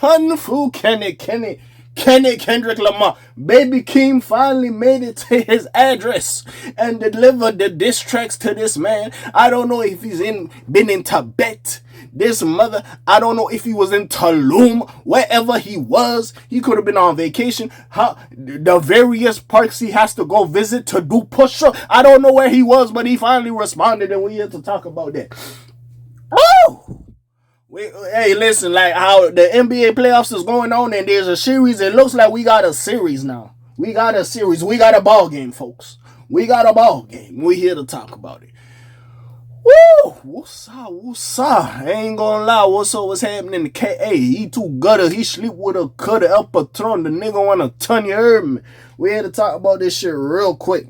Kung Fu Kendrick Lamar. Baby Keem finally made it to his address and delivered the diss tracks to this man. I don't know if he's been in Tibet. This mother, I don't know if he was in Tulum, wherever he was. He could have been on vacation. The various parks he has to go visit to do push-up. I don't know where he was, but he finally responded, and we here to talk about that. Oh! Hey, listen, like how the NBA playoffs is going on and there's a series, it looks like we got a series now. We got a series. We got a ball game, folks. We got a ball game. We here to talk about it. Woo! What's up? I ain't gonna lie. What's happening to K.A.? He too gutter. He sleep with a cutter El Patron. The nigga want a ton, you heard me? We here to talk about this shit real quick.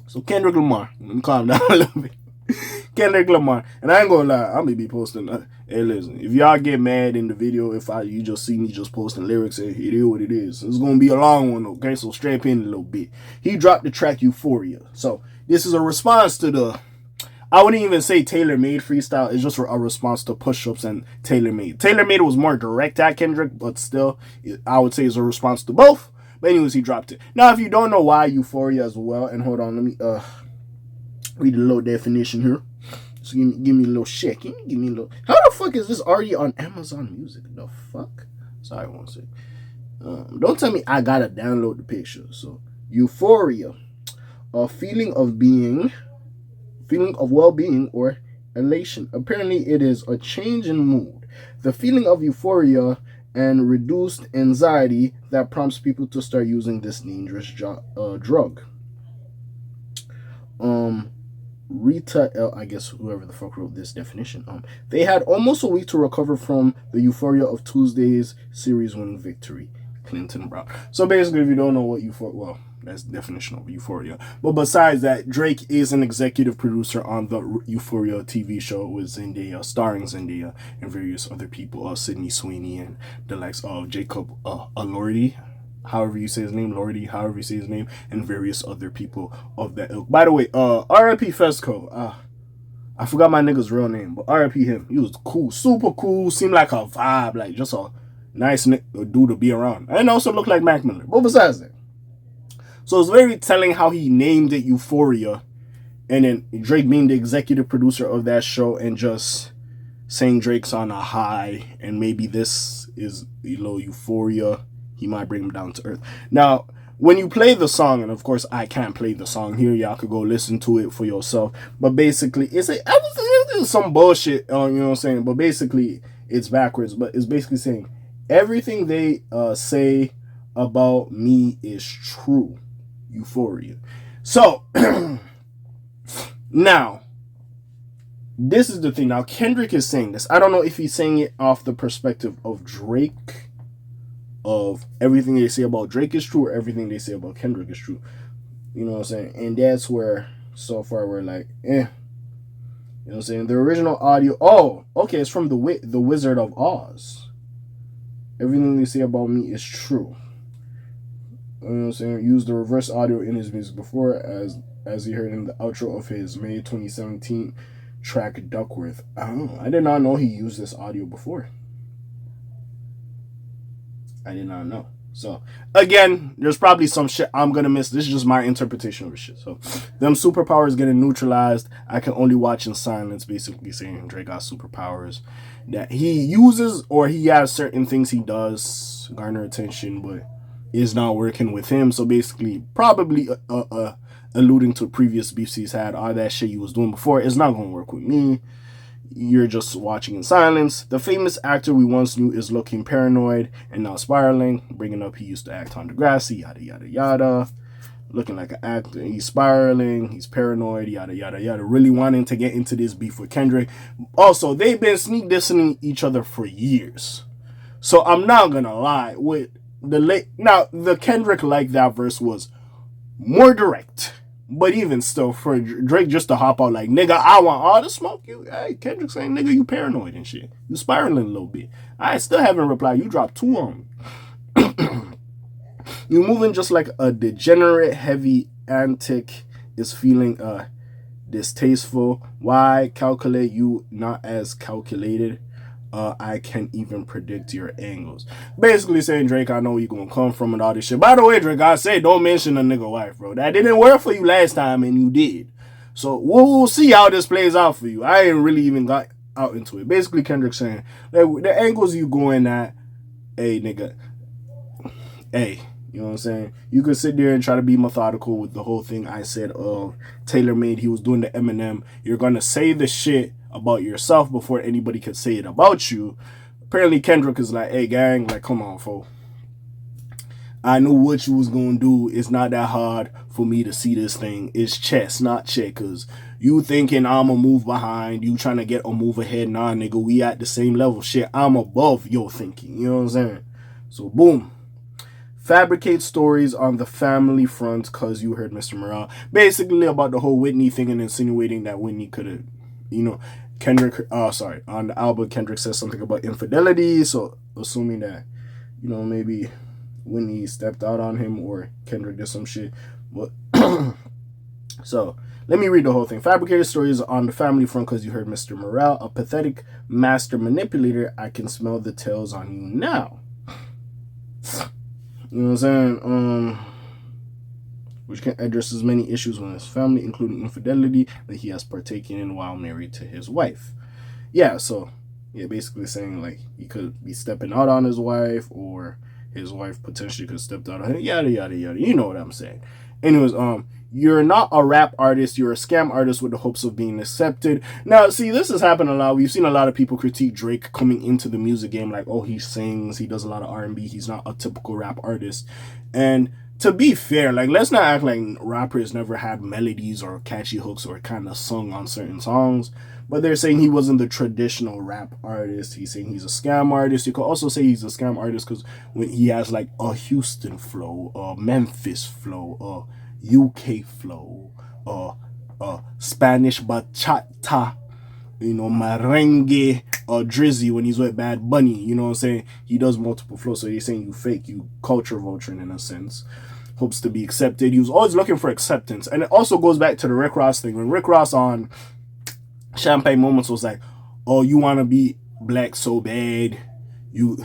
So Kendrick Lamar. Let me calm down a little bit. Kendrick Lamar. And I ain't gonna lie, I'm gonna be posting. Hey, listen, if y'all get mad in the video, you just see me just posting lyrics, it is what it is. It's gonna be a long one, okay? So strap in a little bit. He dropped the track Euphoria. So this is a response to the, I wouldn't even say tailor-made freestyle. It's just a response to push-ups and tailor-made. Tailor-made was more direct at Kendrick, but still, I would say it's a response to both. But anyways, he dropped it. Now, if you don't know why Euphoria as well, and hold on, let me read a little definition here. So give me a little shit. Give me a little. How the fuck is this already on Amazon Music? The fuck? Sorry, one second. Don't tell me I gotta download the picture. So Euphoria, a feeling of well-being or elation. Apparently, it is a change in mood. The feeling of euphoria and reduced anxiety that prompts people to start using this dangerous drug. Rita L, I guess whoever the fuck wrote this definition, they had almost a week to recover from the euphoria of Tuesday's series winning victory. Clinton Brown. So basically, if you don't know what euphoria, well, that's the definition of euphoria. But besides that, Drake is an executive producer on the Euphoria TV show with Zendaya, starring Zendaya and various other people, Sydney Sweeney and the likes of Jacob Elordi, however you say his name, and various other people of that ilk. By the way, R.I.P. Fesco. I forgot my nigga's real name, but R.I.P. him. He was cool, super cool, seemed like a vibe, like just a nice dude to be around. And also looked like Mac Miller. But besides that, so it's very telling how he named it Euphoria, and then Drake being the executive producer of that show and just saying Drake's on a high, and maybe this is euphoria. He might bring him down to earth. Now, when you play the song, and of course I can't play the song here, y'all could go listen to it for yourself. But basically, it's some bullshit, you know what I'm saying? But basically, it's backwards. But it's basically saying everything they say about me is true. Euphoria. So now, this is the thing. Now, Kendrick is saying this. I don't know if he's saying it off the perspective of Drake, of everything they say about Drake is true, or everything they say about Kendrick is true. You know what I'm saying? And that's where, so far, we're like, You know what I'm saying? The original audio, okay, it's from the Wizard of Oz. Everything they say about me is true. You know what I'm saying? Used the reverse audio in his music before, as he heard in the outro of his May 2017 track Duckworth. I did not know he used this audio before. I did not know. So, again, there's probably some shit I'm gonna miss. This is just my interpretation of the shit. So, them superpowers getting neutralized. I can only watch in silence, basically saying Drake got superpowers that he uses, or he has certain things he does garner attention, but is not working with him. So basically, probably alluding to previous beefs he's had, all that shit you was doing before is not going to work with me. You're just watching in silence. The famous actor we once knew is looking paranoid and now spiraling, bringing up he used to act on Degrassi, yada, yada, yada. Looking like an actor. He's spiraling. He's paranoid, yada, yada, yada. Really wanting to get into this beef with Kendrick. Also, they've been sneak dissing each other for years. So I'm not going to lie. With the Kendrick like that verse was more direct, but even still, for Drake just to hop out like, nigga, I want all the smoke. Hey, Kendrick saying, nigga, you paranoid and shit. You spiraling a little bit. I still haven't replied. You dropped 2 on me. You moving just like a degenerate, heavy antic is feeling distasteful. Why calculate you not as calculated? I can even predict your angles. Basically saying, Drake, I know where you gonna come from and all this shit. By the way, Drake, I say don't mention a nigga wife, bro. That didn't work for you last time, and you did. So we'll see how this plays out for you. I ain't really even got out into it. Basically, Kendrick saying, like, the angles you going at, hey, nigga, hey, you know what I'm saying? You could sit there and try to be methodical with the whole thing I said Taylor made. He was doing the Eminem. You're going to say the shit about yourself before anybody could say it about you. Apparently, Kendrick is like, hey, gang, like, come on, folks. I knew what you was going to do. It's not that hard for me to see this thing. It's chess, not checkers. You thinking I'm a move behind. You trying to get a move ahead. Nah, nigga, we at the same level. Shit, I'm above your thinking. You know what I'm saying? So, boom. Fabricate stories on the family front because you heard Mr. Morale. Basically about the whole Whitney thing and insinuating that Whitney could have, you know, Kendrick, on the album, Kendrick says something about infidelity. So, assuming that, you know, maybe Whitney stepped out on him or Kendrick did some shit. But, so, let me read the whole thing. Fabricated stories on the family front because you heard Mr. Morale, a pathetic master manipulator. I can smell the tails on you now. You know what I'm saying? Which can address as many issues with his family, including infidelity that he has partaken in while married to his wife. Yeah, so, yeah, basically saying, like, he could be stepping out on his wife, or his wife potentially could have stepped out on him, yada, yada, yada. You know what I'm saying. Anyways, you're not a rap artist, you're a scam artist with the hopes of being accepted. Now, see, this has happened a lot. We've seen a lot of people critique Drake coming into the music game like, oh, he sings, he does a lot of R&B, he's not a typical rap artist. And to be fair, like, let's not act like rappers never had melodies or catchy hooks or kind of sung on certain songs. But they're saying he wasn't the traditional rap artist. He's saying he's a scam artist. You could also say he's a scam artist because when he has like a Houston flow, a Memphis flow, a UK flow, Spanish bachata, you know, merengue, or Drizzy when he's with Bad Bunny. You know what I'm saying? He does multiple flows. So you're saying you fake, you culture vulturing in a sense. Hopes to be accepted. He was always looking for acceptance. And it also goes back to the Rick Ross thing. When Rick Ross on Champagne Moments was like, oh, you want to be black so bad, you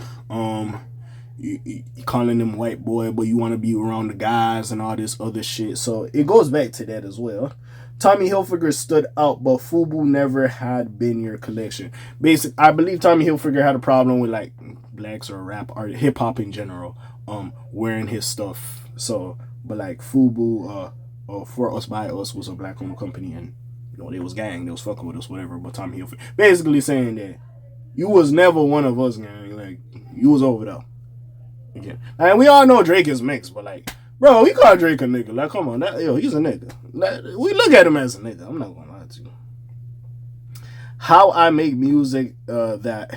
calling him white boy, but you want to be around the guys and all this other shit. So it goes back to that as well. Tommy Hilfiger stood out, but FUBU never had been your collection. I believe Tommy Hilfiger had a problem with like blacks or rap art, hip hop in general, wearing his stuff. So, but like FUBU, For Us By Us was a black owned company, and you know, they was gang, they was fucking with us, whatever. But Tommy Hilfiger basically saying that you was never one of us, gang. Like, you was over there. Again. And we all know Drake is mixed, but like, bro, we call Drake a nigga. Like, come on, he's a nigga. We look at him as a nigga. I'm not gonna lie to you. How I make music that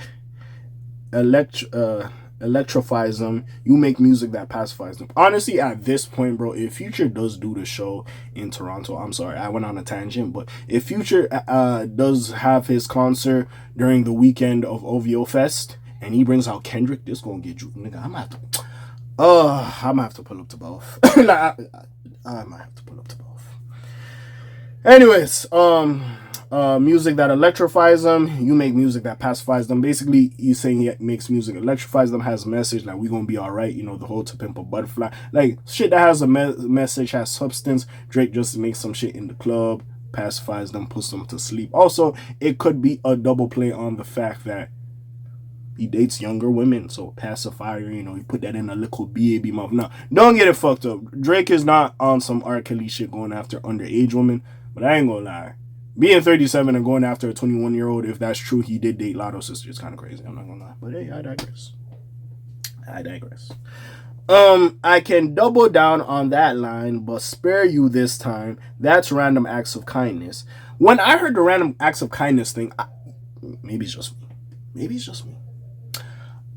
electrifies them. You make music that pacifies them. Honestly, at this point, bro, if Future does do the show in Toronto, I'm sorry, I went on a tangent, but if Future does have his concert during the weekend of OVO Fest, and he brings out Kendrick, this gonna get you, nigga. I'm gonna have to pull up to both. I might have to pull up to both. Anyways, music that electrifies them. You make music that pacifies them. Basically, he's saying he makes music electrifies them, has a message like we gonna be all right. You know, the whole To Pimp a Butterfly, like shit that has a message, has substance. Drake just makes some shit in the club, pacifies them, puts them to sleep. Also, it could be a double play on the fact that he dates younger women, so pacifier, you know, you put that in a little baby mouth. Now, don't get it fucked up. Drake is not on some R. Kelly shit going after underage women, but I ain't gonna lie. Being 37 and going after a 21-year-old, if that's true, he did date Lotto's sister, is kind of crazy. I'm not gonna lie. But hey, I digress. I can double down on that line, but spare you this time. That's random acts of kindness. When I heard the random acts of kindness thing, maybe it's just me.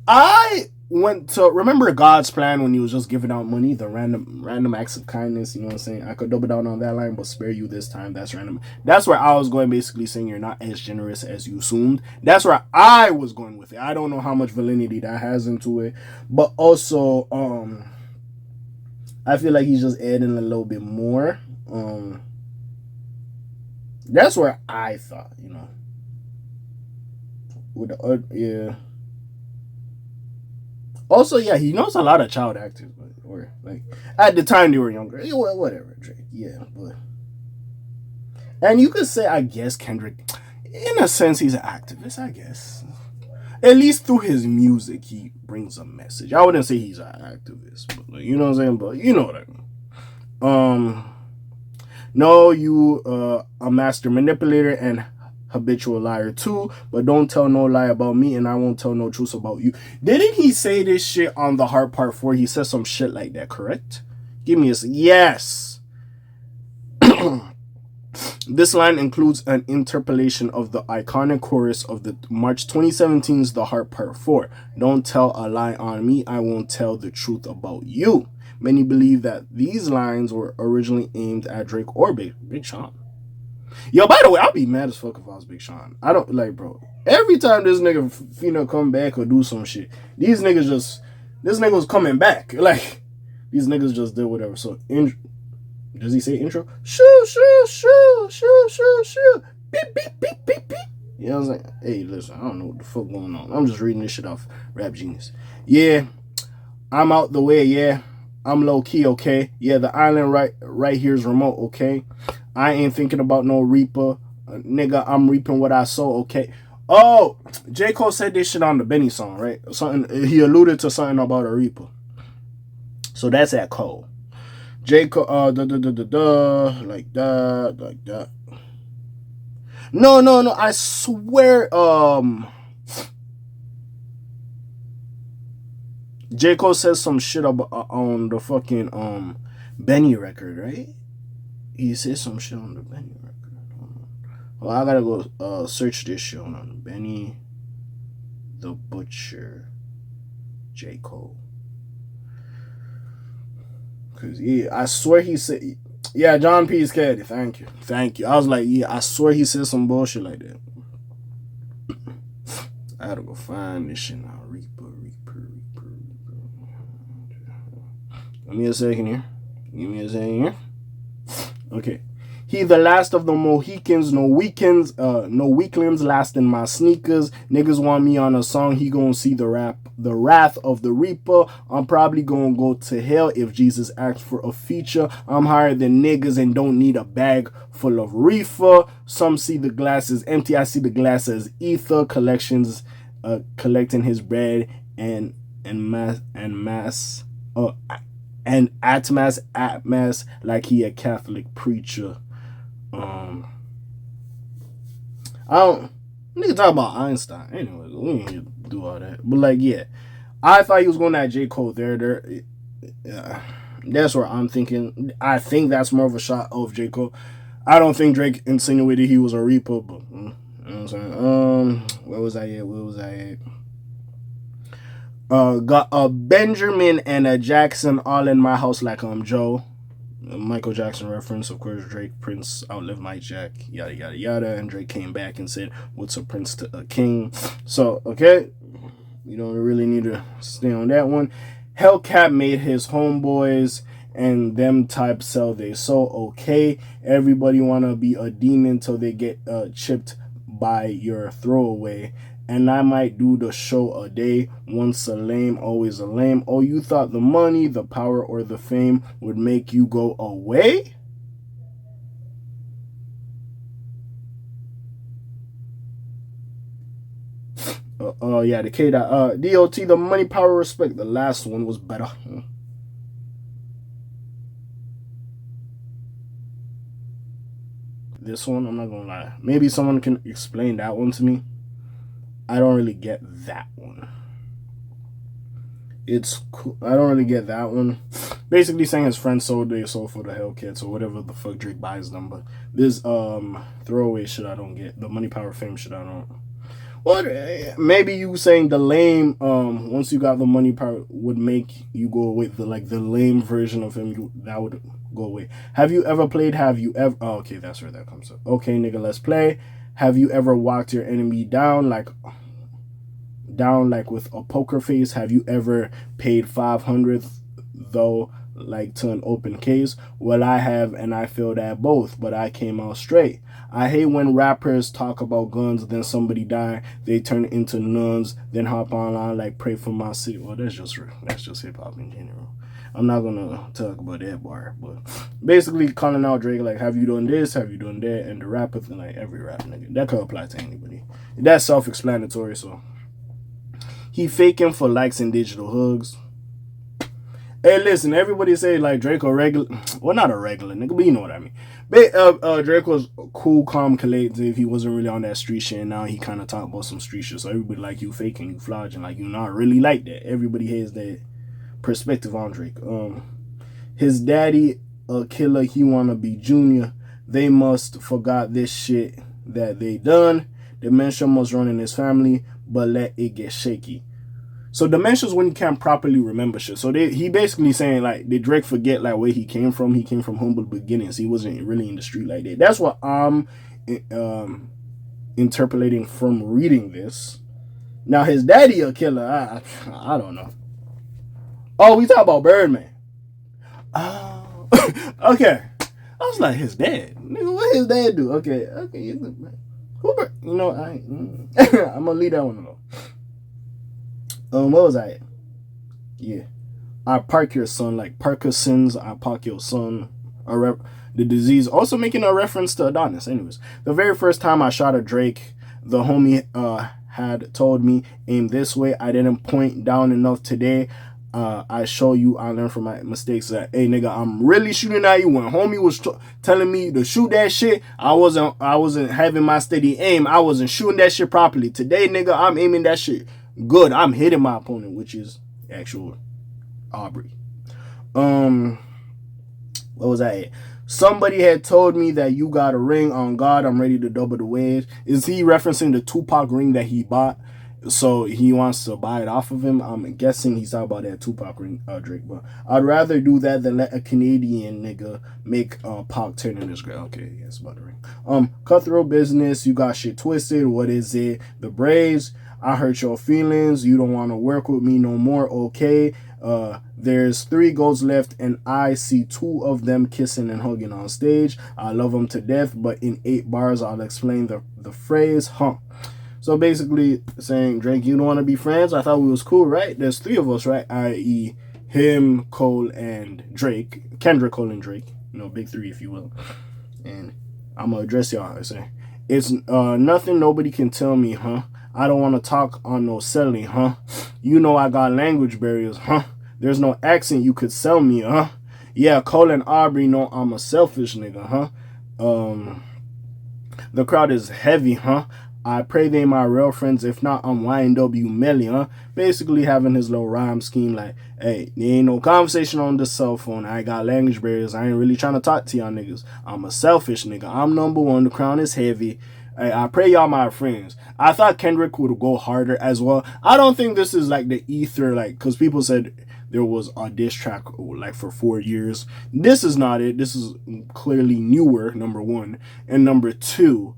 I went to remember God's plan when he was just giving out money, the random acts of kindness, you know what I'm saying? I could double down on that line, but spare you this time. That's random. That's where I was going, basically saying you're not as generous as you assumed. That's where I was going with it. I don't know how much validity that has into it, but also I feel like he's just adding a little bit more. That's where I thought, you know. with the yeah. Also, yeah, he knows a lot of child actors, but or like at the time they were younger. Yeah, whatever, Drake. Yeah, but and you could say, I guess Kendrick, in a sense, he's an activist. I guess at least through his music, he brings a message. I wouldn't say he's an activist, but like, you know what I'm saying. But you know what I mean. No, you a master manipulator and habitual liar too, but don't tell no lie about me and I won't tell no truth about you. Didn't he say this shit on the Heart Part 4? He said some shit like that, correct? Give me a yes. This line includes an interpolation of the iconic chorus of the March 2017's The Heart Part 4. Don't tell a lie on me, I won't tell the truth about you. Many believe that these lines were originally aimed at Drake or Big Sean. Yo, by the way, I'll be mad as fuck if I was Big Sean. I don't like, bro. Every time this nigga finna come back or do some shit, this nigga was coming back. Like, these niggas just did whatever. So, does he say intro? Shoo, shoo, shoo, shoo, shoo, shoo. Beep, beep, beep, beep, beep. You know what I'm saying? Hey, listen, I don't know what the fuck going on. I'm just reading this shit off Rap Genius. Yeah, I'm out the way, yeah. I'm low key, okay? Yeah, the island right here is remote, okay? I ain't thinking about no reaper. Nigga, I'm reaping what I sow, okay? Oh, J. Cole said this shit on the Benny song, right? Something he alluded to something about a reaper. So that's at Cole. J. Cole, like that. No, I swear, J. Cole says some shit about on the fucking Benny record, right? He says some shit on the Benny record. Well, I gotta go search this shit on Benny the Butcher, J. Cole. Cause yeah, I swear he said, yeah, John P. Caddy. Thank you. I was like, yeah, I swear he said some bullshit like that. I gotta go find this shit now. Reaper. Give me a second here. Okay. He the last of the Mohicans, no weaklings last in my sneakers. Niggas want me on a song, he gonna see the wrath of the Reaper. I'm probably gonna go to hell if Jesus asks for a feature. I'm higher than niggas and don't need a bag full of reefer. Some see the glass as empty, I see the glass as ether. Collecting his bread and at mass like he a Catholic preacher. I don't. Nigga talk about Einstein. Anyway, we ain't here to do all that. But like, yeah, I thought he was going at J. Cole there. That's where I'm thinking. I think that's more of a shot of J. Cole. I don't think Drake insinuated he was a reaper, but you know what I'm saying. Where was I at? Got a Benjamin and a Jackson all in my house like I'm Joe. Michael Jackson reference, of course. Drake, Prince outlived Mike Jack, yada yada yada, and Drake came back and said, "What's a prince to a king?" So okay, you don't really need to stay on that one. Hellcat made his homeboys and them type sell they so okay. Everybody wanna be a demon till they get chipped by your throwaway. And I might do the show a day. Once a lame, always a lame. Oh, you thought the money, the power, or the fame would make you go away? Yeah, the K. DOT, the money, power, respect. The last one was better. This one, I'm not gonna lie. Maybe someone can explain that one to me. I don't really get that one. It's cool. I don't really get that one. Basically saying his friends sold their soul for the Hellcats or whatever the fuck Drake buys them. But this throwaway shit I don't get. The money, power, fame shit I don't. Well, maybe you saying the lame once you got the money, power would make you go away. The lame version of him that would go away. Have you ever played? Have you ever? Oh, okay, that's where that comes up. Okay, nigga, let's play. Have you ever walked your enemy down like with a poker face? Have you ever paid 500 though like to an open case. Well, I have, and I feel that both, but I came out straight. I hate when rappers talk about guns, then somebody die, they turn into nuns, then hop online like pray for my city. Well, that's just hip hop in general. I'm not gonna talk about that bar, but basically calling out Drake like, have you done this? Have you done that? And the rapper thing, like every rap nigga, that could apply to anybody. That's self-explanatory. So he faking for likes and digital hugs. Hey, listen, everybody say like Drake a regular, well, not a regular nigga, but you know what I mean. But Drake was cool, calm, collective. He wasn't really on that street shit. And now he kind of talk about some street shit. So everybody like, you faking, you flogging, like you not really like that. Everybody has that perspective on Drake. His daddy a killer, he wanna be junior. They must forgot this shit that they done. Dementia must run in his family, but let it get shaky. So dementia is when you can't properly remember shit. So he basically saying like, did Drake forget like where he came from? He came from humble beginnings. He wasn't really in the street like that. That's what I'm interpolating from reading this. Now his daddy a killer. I don't know. Oh, we talk about Birdman. Oh, okay. I was like, his dad. Nigga, what his dad do? Okay. Who? You know, I'm gonna leave that one alone. What was I at? Yeah. I park your son, like Parkinson's, I park your son. The disease. Also making a reference to Adonis. Anyways, the very first time I shot at Drake, the homie had told me, aim this way. I didn't point down enough today. I show you, I learned from my mistakes that, hey nigga, I'm really shooting at you. When homie was telling me to shoot that shit, I wasn't having my steady aim. I wasn't shooting that shit properly. Today, nigga, I'm aiming that shit good. I'm hitting my opponent, which is actual Aubrey. What was I at? Somebody had told me that you got a ring. On God, I'm ready to double the wage. Is he referencing the Tupac ring that he bought? So he wants to buy it off of him. I'm guessing he's talking about that Tupac ring, Drake. But I'd rather do that than let a Canadian nigga make Pac turn in his grave. Okay, yes, about the ring. Cutthroat business. You got shit twisted. What is it? The Braves. I hurt your feelings. You don't want to work with me no more. Okay. There's 3 goals left, and I see 2 of them kissing and hugging on stage. I love them to death, but in 8 bars, I'll explain the phrase, huh? So basically saying, Drake, you don't want to be friends? I thought we was cool, right? There's 3 of us, right? I.e. him, Cole, and Drake. Kendrick, Cole, and Drake. You know, big 3, if you will. And I'm going to address y'all. I say, it's nothing nobody can tell me, huh? I don't want to talk on no selling, huh? You know I got language barriers, huh? There's no accent you could sell me, huh? Yeah, Cole and Aubrey know I'm a selfish nigga, huh? The crowd is heavy, huh? I pray they my real friends. If not, I'm YNW Melly, huh? Basically having his little rhyme scheme like, hey, there ain't no conversation on the cell phone. I got language barriers. I ain't really trying to talk to y'all niggas. I'm a selfish nigga. I'm number 1. The crown is heavy. Hey, I pray y'all my friends. I thought Kendrick would go harder as well. I don't think this is like the ether, like, because people said there was a diss track like for 4 years. This is not it. This is clearly newer, number 1. And number 2,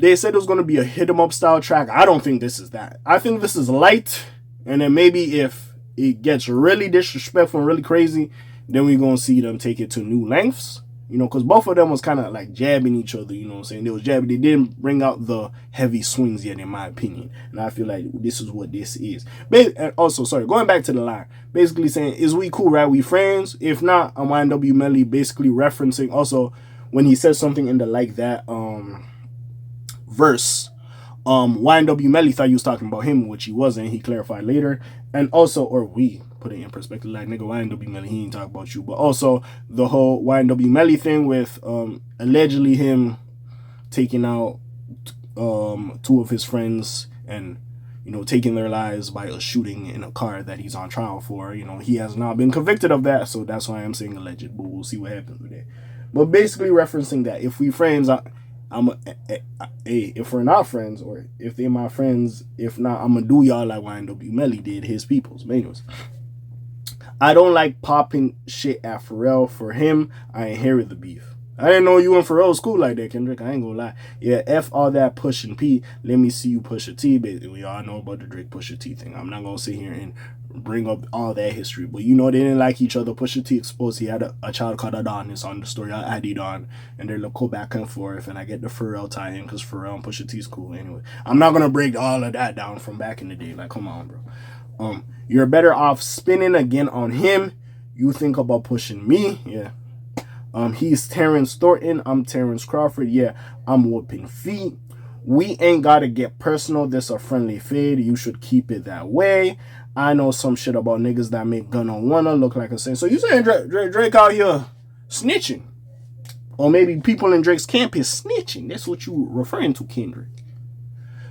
they said it was going to be a hit 'em up style track. I don't think this is that. I think this is light, and then maybe if it gets really disrespectful and really crazy, then we're going to see them take it to new lengths. You know, because both of them was kind of like jabbing each other, you know what I'm saying? They was jabbing. They didn't bring out the heavy swings yet, in my opinion. And I feel like this is what this is. And also, sorry, going back to the line. Basically saying, is we cool, right? We friends? If not, I'm YNW Melly basically referencing also when he says something in the like that verse. YNW Melly thought he was talking about him, which he wasn't. He clarified later. And also, or we put it in perspective, like, nigga, YNW Melly, he ain't talking about you. But also the whole YNW Melly thing with allegedly him taking out 2 of his friends and, you know, taking their lives by a shooting in a car that he's on trial for. You know, he has not been convicted of that, so that's why I'm saying alleged, but we'll see what happens with it. But basically referencing that if we friends, if we're not friends, or if they're my friends, if not, I'm gonna do y'all like YNW Melly did his peoples. But anyways, I don't like popping shit at Pharrell. For him, I inherit the beef. I didn't know you and Pharrell was cool like that, Kendrick. I ain't gonna lie. Yeah, F all that pushing P. Let me see you push a T. But we all know about the Drake push a T thing. I'm not gonna sit here and bring up all that history. But you know they didn't like each other. Pusha T exposed he had a child called Adonis on the story. I added on, and they'll go back and forth. And I get the Pharrell tie-in because Pharrell and Pusha T's cool. Anyway, I'm not gonna break all of that down from back in the day. Like, come on, bro. You're better off spinning again on him. You think about pushing me, yeah. He's Terrence Thornton. I'm Terrence Crawford. Yeah, I'm whooping feet. We ain't gotta get personal. This a friendly fade. You should keep it that way. I know some shit about niggas that make gun on wanna look like a saint. So you saying Drake out here snitching? Or maybe people in Drake's camp is snitching. That's what you referring to, Kendrick.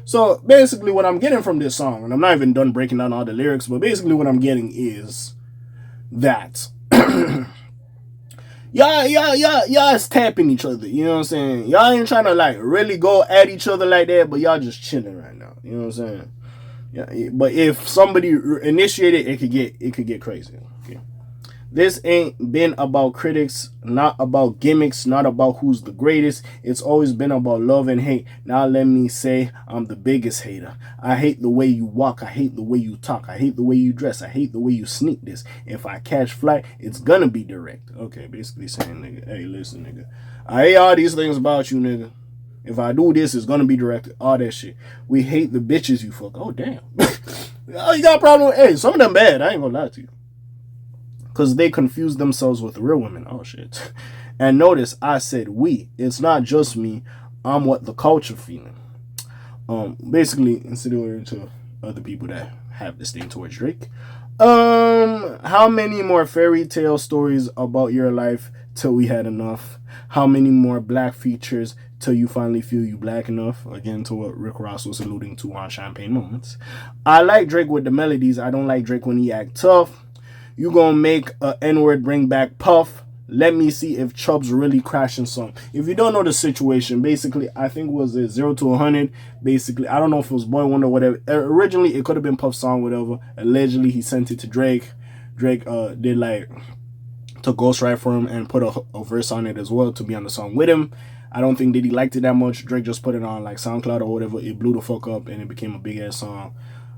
So basically what I'm getting from this song, and I'm not even done breaking down all the lyrics, but basically what I'm getting is that y'all is tapping each other. You know what I'm saying? Y'all ain't trying to like really go at each other like that, but y'all just chilling right now. You know what I'm saying? Yeah. But if somebody initiated, it could get crazy. Okay. This ain't been about critics, not about gimmicks, not about who's the greatest. It's always been about love and hate. Now let me say I'm the biggest hater. I hate the way you walk. I hate the way you talk. I hate the way you dress. I hate the way you sneak this. If I catch flight, it's gonna be direct. Okay, basically saying, nigga, hey, listen, nigga. I hate all these things about you, nigga. If I do this, it's gonna be directed. All that shit. We hate the bitches you fuck. Oh, damn. Oh, you got a problem with, hey, some of them bad. I ain't gonna lie to you. Because they confuse themselves with real women. Oh, shit. And notice I said we. It's not just me. I'm what the culture feeling. Basically, insinuating to other people that have this thing towards Drake. How many more fairy tale stories about your life till we had enough? How many more black features till you finally feel you black enough? Again, to what Rick Ross was alluding to on Champagne Moments. I like Drake with the melodies. I don't like Drake when he act tough. You gonna make a N-word bring back Puff. Let me see if Chubb's really crashing some. If you don't know the situation, basically, I think it was 0 to 100. Basically, I don't know if it was Boy Wonder or whatever. Originally, it could have been Puff's song, whatever. Allegedly, he sent it to Drake. Drake did like, took ghostwrite for him and put a verse on it as well to be on the song with him. I don't think that he liked it that much. Drake just put it on like SoundCloud or whatever. It blew the fuck up and it became a big ass song.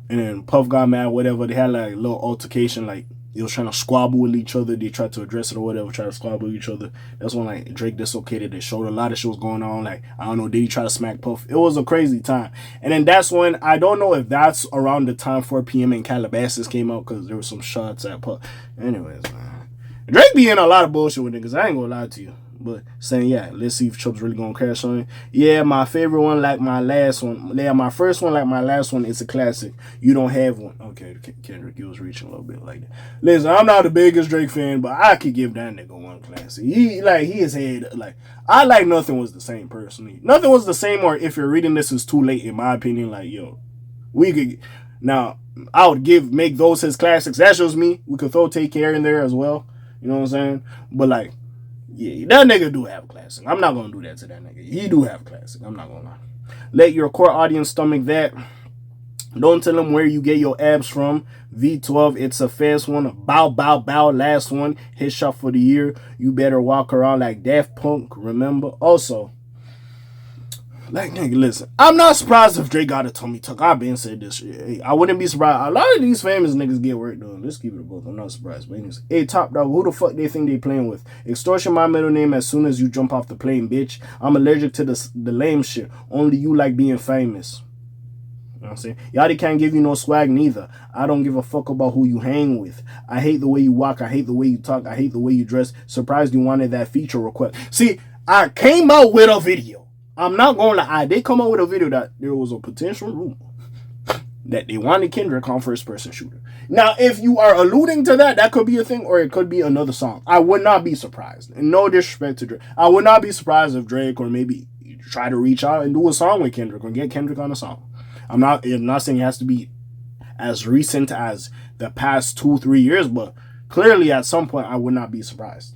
And then Puff got mad, whatever. They had like a little altercation, like they was trying to squabble with each other. They tried to address it or whatever, try to squabble with each other. That's when like Drake dislocated. They showed a lot of shit was going on. Like, I don't know, did he try to smack Puff? It was a crazy time. And then that's when, I don't know if that's around the time 4 p.m. in Calabasas came out because there were some shots at Puff. Anyways, man. Drake be in a lot of bullshit with niggas. I ain't gonna lie to you. But saying, yeah, let's see if Chubb's really gonna crash on it. Yeah, my favorite one like my last one. Yeah, my first one like my last one is a classic. You don't have one. Okay, Kendrick, you was reaching a little bit like that. Listen, I'm not the biggest Drake fan, but I could give that nigga one classic. He has had, like, I like Nothing Was the Same personally. Nothing Was the Same, or if you're reading this, is too late in my opinion. Like, yo, we could, now, I would make those his classics. That's just me. We could throw Take Care in there as well. You know what I'm saying? But like, yeah, that nigga do have classic. I'm not gonna do that to that nigga. He do have classic. I'm not gonna lie. Let your core audience stomach that. Don't tell them where you get your abs from. V12, it's a fast one. Bow, bow, bow, last one. Hit shot for the year. You better walk around like Daft Punk, remember? Also, like, nigga, listen. I'm not surprised if Drake got a tummy tuck. I've been said this shit. Hey, I wouldn't be surprised. A lot of these famous niggas get work done. Let's keep it above. I'm not surprised. But anyways, hey, Top Dog, who the fuck they think they playing with? Extortion my middle name as soon as you jump off the plane, bitch. I'm allergic to the lame shit. Only you like being famous. You know what I'm saying? Yachty can't give you no swag neither. I don't give a fuck about who you hang with. I hate the way you walk. I hate the way you talk. I hate the way you dress. Surprised you wanted that feature request. See, I came out with a video. I'm not going to lie. They come out with a video that there was a potential rumor that they wanted Kendrick on first person shooter. Now, if you are alluding to that, that could be a thing, or it could be another song. I would not be surprised. And no disrespect to Drake. I would not be surprised if Drake or maybe try to reach out and do a song with Kendrick or get Kendrick on a song. I'm not saying it has to be as recent as the past 2-3 years, but clearly at some point I would not be surprised.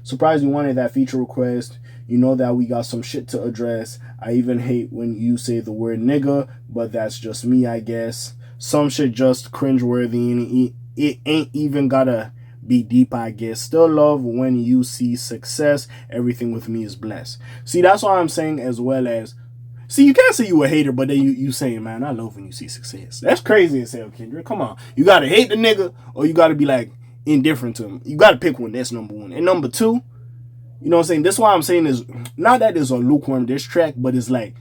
Surprised you wanted that feature request. You know that we got some shit to address. I even hate when you say the word nigga, but that's just me, I guess. Some shit just cringeworthy and it ain't even gotta be deep, I guess. Still love when you see success. Everything with me is blessed. See, that's what I'm saying as well as, See, you can't say you a hater, but then you saying, man, I love when you see success. That's crazy as hell, Kendrick. Come on. You gotta hate the nigga, or you gotta be like indifferent to him. You gotta pick one. That's number one. And number two, you know what I'm saying? That's why I'm saying is not that it's a lukewarm diss track, but it's like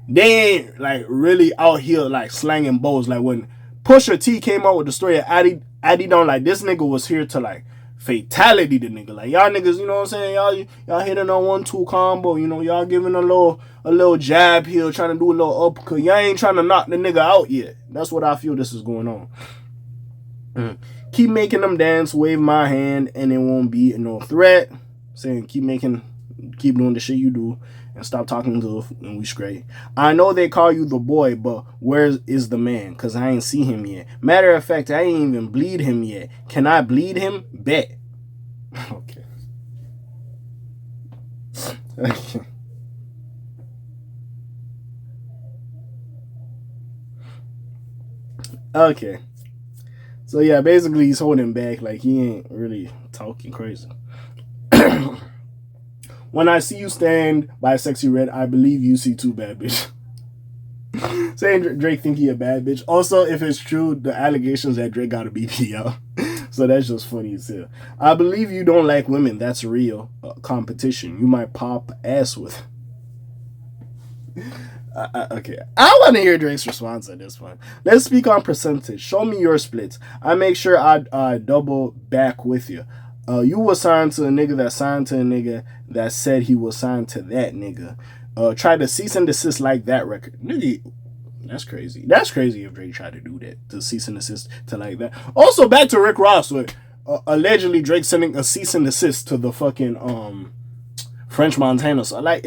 they ain't like really out here like slanging bows. Like when Pusha T came out with the story of Addy Don, like this nigga was here to like fatality the nigga. Like y'all niggas, you know what I'm saying? Y'all hitting on 1-2 combo, you know, y'all giving a little jab here, trying to do a little uppercut. Y'all ain't trying to knock the nigga out yet. That's what I feel this is going on. Keep making them dance, wave my hand, and it won't be no threat. Saying keep doing the shit you do and stop talking to and we straight. I know they call you the boy, but where is the man? Cause I ain't see him yet. Matter of fact, I ain't even bleed him yet. Can I bleed him? Bet. Okay. Okay. So yeah, basically he's holding back, like he ain't really talking crazy. When I see you stand by Sexy Red, I believe you see too, bad bitch. Saying Drake think he a bad bitch. Also, if it's true, the allegations that Drake got a BBL. So that's just funny as hell. I believe you don't like women. That's real competition. You might pop ass with. Okay. I want to hear Drake's response on this one. Let's speak on percentage. Show me your splits. I make sure I double back with you. You was signed to a nigga that signed to a nigga that said he was signed to that nigga. Try to cease and desist like that record. Nigga, that's crazy. That's crazy if Drake tried to do that. To cease and desist to like that. Also, back to Rick Ross with allegedly Drake sending a cease and desist to the fucking French Montana. So like...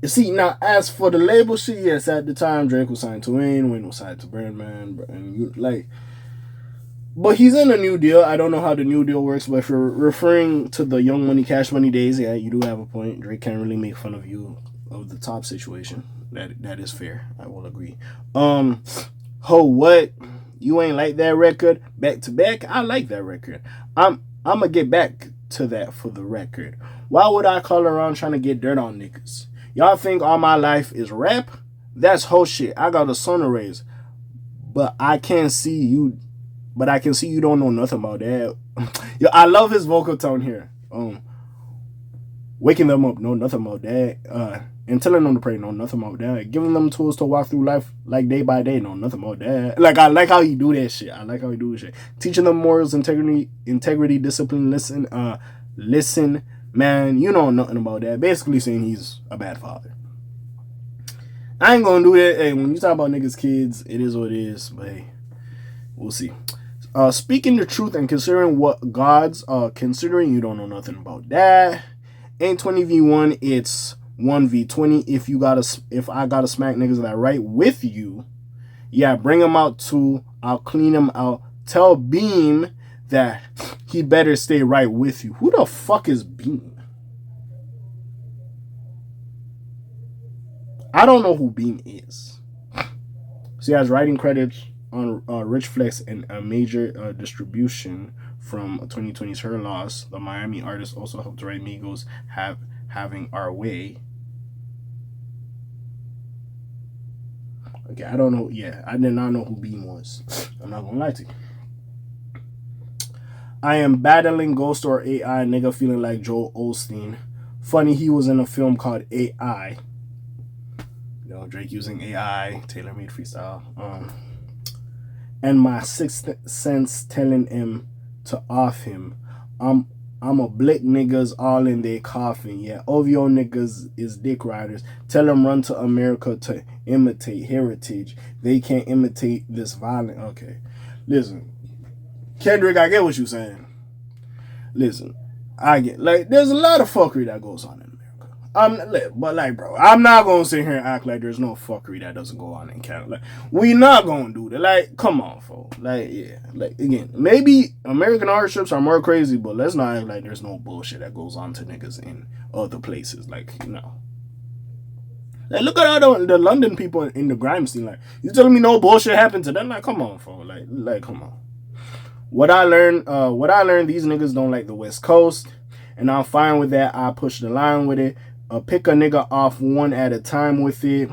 See, now, as for the label shit, yes, at the time, Drake was signed to Wayne was signed to Birdman, and like... But he's in a new deal. I don't know how the new deal works, but if you're referring to the Young Money, Cash Money days, yeah, you do have a point. Drake can't really make fun of you of the top situation. That is fair. I will agree. What? You ain't like that record? Back to back? I like that record. I'm gonna get back to that for the record. Why would I call around trying to get dirt on niggas? Y'all think all my life is rap? That's whole shit. I got a son to raise. But I can see you don't know nothing about that. Yo, I love his vocal tone here. Waking them up, know nothing about that. And telling them to pray, know nothing about that. Giving them tools to walk through life like day by day, know nothing about that. Like, I like how you do that shit. Teaching them morals, integrity, discipline, listen, man, you know nothing about that. Basically saying he's a bad father. I ain't gonna do that. Hey, when you talk about niggas' kids, it is what it is. But hey, we'll see. Speaking the truth and considering what God's considering, you don't know nothing about that. Ain't 20v1, it's 1v20. If I gotta smack niggas that right with you, yeah, bring them out too. I'll clean them out. Tell Beam that he better stay right with you. Who the fuck is Beam? I don't know who Beam is. So he has writing credits on Rich Flex and a major distribution from 2020's Her Loss. The Miami artist also helped write Migos Having Our Way. Okay, I don't know. Yeah, I did not know who Beam was. I'm not gonna lie to you. I am battling Ghost or AI, nigga feeling like Joel Osteen. Funny, he was in a film called AI. You know, Drake using AI, tailor-made freestyle. And my sixth sense telling him to off him. I'm a blick niggas all in their coffin. Yeah, OVO niggas is dick riders. Tell them run to America to imitate heritage. They can't imitate this violent. Okay, listen, Kendrick, I get what you're saying. Listen, I get, like, there's a lot of fuckery that goes on in America. But like, bro, I'm not gonna sit here and act like there's no fuckery that doesn't go on in Canada. Like, we not gonna do that. Like, come on, folks. Like, yeah. Like, again, maybe American hardships are more crazy, but let's not act like there's no bullshit that goes on to niggas in other places. Like, you know. Like, look at all the London people in the grime scene. Like, you telling me no bullshit happened to them? Like, come on, folks. Like, come on. What I learned, these niggas don't like the West Coast, and I'm fine with that. I push the line with it. Pick a nigga off one at a time with it.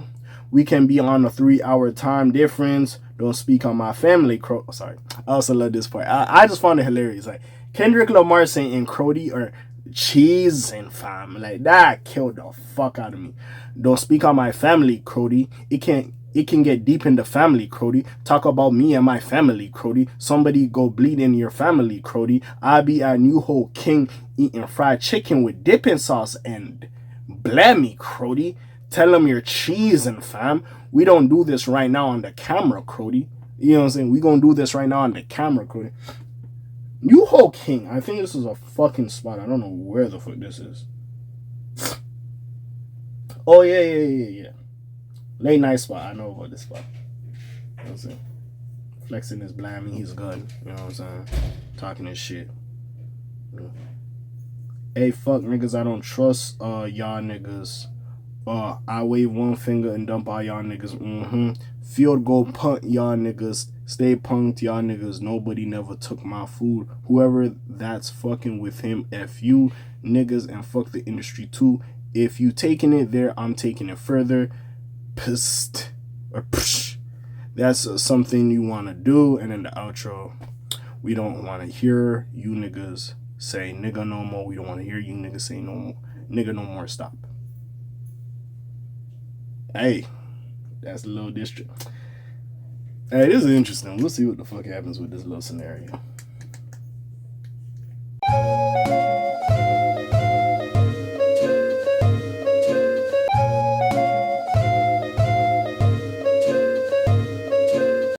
We can be on a 3-hour time difference. Don't speak on my family. Sorry. I also love this part. I just found it hilarious. Like Kendrick Lamar saying in CRODIE or cheese and fam. Like that killed the fuck out of me. Don't speak on my family, CRODIE. It can get deep in the family, CRODIE. Talk about me and my family, CRODIE. Somebody go bleed in your family, CRODIE. I be at New Hope King eating fried chicken with dipping sauce and blammy, CRODIE. Tell them you're cheesing, fam. We don't do this right now on the camera, CRODIE. You know what I'm saying? We gonna do this right now on the camera, CRODIE. New Hope King. I think this is a fucking spot. I don't know where the fuck this is. Oh, yeah. Late night spot. I know about this spot. You know what I'm saying? Flexing his blammy. He's good. You know what I'm saying? Talking his shit. Yeah. Hey, fuck niggas. I don't trust y'all niggas. I wave one finger and dump all y'all niggas. Field goal punt y'all niggas. Stay punked y'all niggas. Nobody never took my food. Whoever that's fucking with him, F you niggas, and fuck the industry too. If you taking it there, I'm taking it further. Pissed or psh. That's something you want to do. And in the outro, we don't want to hear you niggas say nigga no more. We don't want to hear you niggas say no more. Nigga no more. Stop. Hey, that's a little district. Hey, this is interesting. We'll see what the fuck happens with this little scenario.